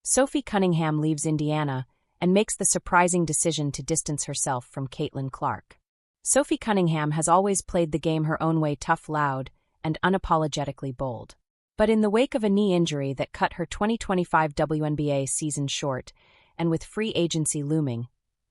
Sophie Cunningham leaves Indiana and makes the surprising decision to distance herself from Caitlin Clark. Sophie Cunningham has always played the game her own way, tough, loud, and unapologetically bold. But in the wake of a knee injury that cut her 2025 WNBA season short, and with free agency looming,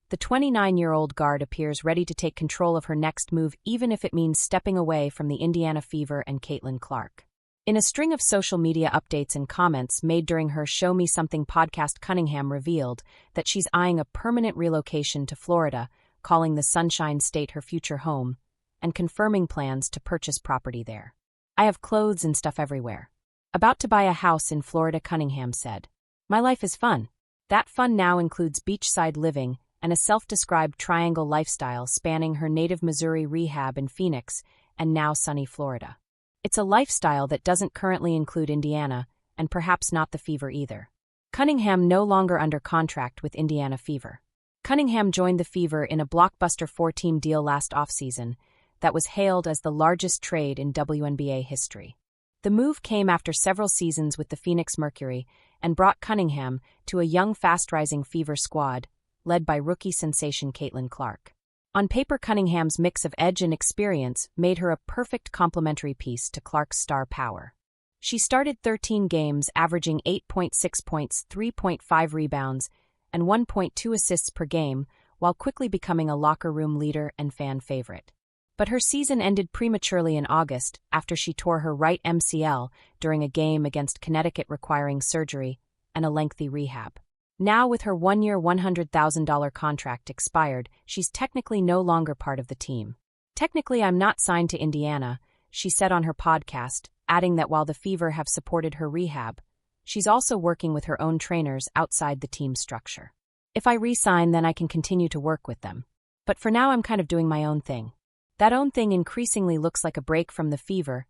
the 29-year-old guard appears ready to take control of her next move, even if it means stepping away from the Indiana Fever and Caitlin Clark. In a string of social media updates and comments made during her Show Me Something podcast, Cunningham revealed that she's eyeing a permanent relocation to Florida, calling the Sunshine State her future home, and confirming plans to purchase property there. "I have clothes and stuff everywhere. About to buy a house in Florida," Cunningham said. "My life is fun. That fun now includes beachside living and a self-described triangle lifestyle spanning her native Missouri rehab in Phoenix and now sunny Florida. It's a lifestyle that doesn't currently include Indiana, and perhaps not the Fever either." Cunningham no longer under contract with Indiana Fever. Cunningham joined the Fever in a blockbuster 4-team deal last offseason that was hailed as the largest trade in WNBA history. The move came after several seasons with the Phoenix Mercury and brought Cunningham to a young, fast-rising Fever squad, led by rookie sensation Caitlin Clark. On paper, Cunningham's mix of edge and experience made her a perfect complementary piece to Clark's star power. She started 13 games, averaging 8.6 points, 3.5 rebounds, and 1.2 assists per game, while quickly becoming a locker room leader and fan favorite. But her season ended prematurely in August after she tore her right MCL during a game against Connecticut, requiring surgery and a lengthy rehab. Now, with her one-year $100,000 contract expired, she's technically no longer part of the team. "Technically, I'm not signed to Indiana," she said on her podcast, adding that while the Fever have supported her rehab, she's also working with her own trainers outside the team structure. "If I re-sign, then I can continue to work with them. But for now, I'm kind of doing my own thing." That own thing increasingly looks like a break from the Fever,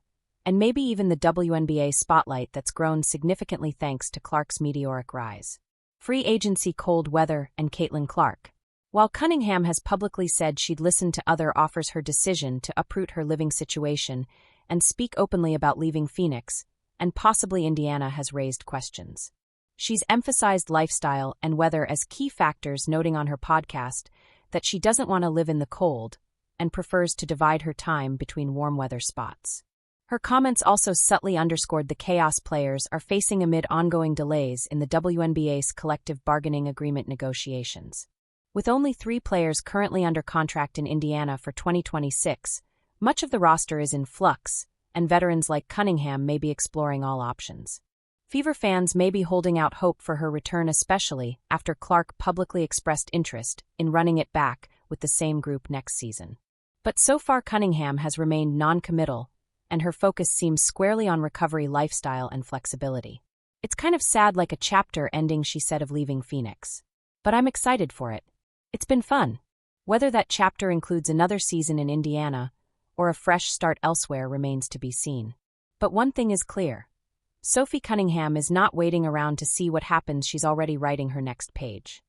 and maybe even the WNBA spotlight that's grown significantly thanks to Clark's meteoric rise. Free agency, cold weather, and Caitlin Clark. While Cunningham has publicly said she'd listen to other offers, her decision to uproot her living situation and speak openly about leaving Phoenix and possibly Indiana has raised questions. She's emphasized lifestyle and weather as key factors, noting on her podcast that she doesn't want to live in the cold and prefers to divide her time between warm weather spots. Her comments also subtly underscored the chaos players are facing amid ongoing delays in the WNBA's collective bargaining agreement negotiations. With only 3 players currently under contract in Indiana for 2026, much of the roster is in flux, and veterans like Cunningham may be exploring all options. Fever fans may be holding out hope for her return, especially after Clark publicly expressed interest in running it back with the same group next season. But so far, Cunningham has remained non-committal, and her focus seems squarely on recovery, lifestyle, and flexibility. "It's kind of sad, like a chapter ending," she said of leaving Phoenix. "But I'm excited for it. It's been fun." Whether that chapter includes another season in Indiana or a fresh start elsewhere remains to be seen. But one thing is clear. Sophie Cunningham is not waiting around to see what happens. She's already writing her next page.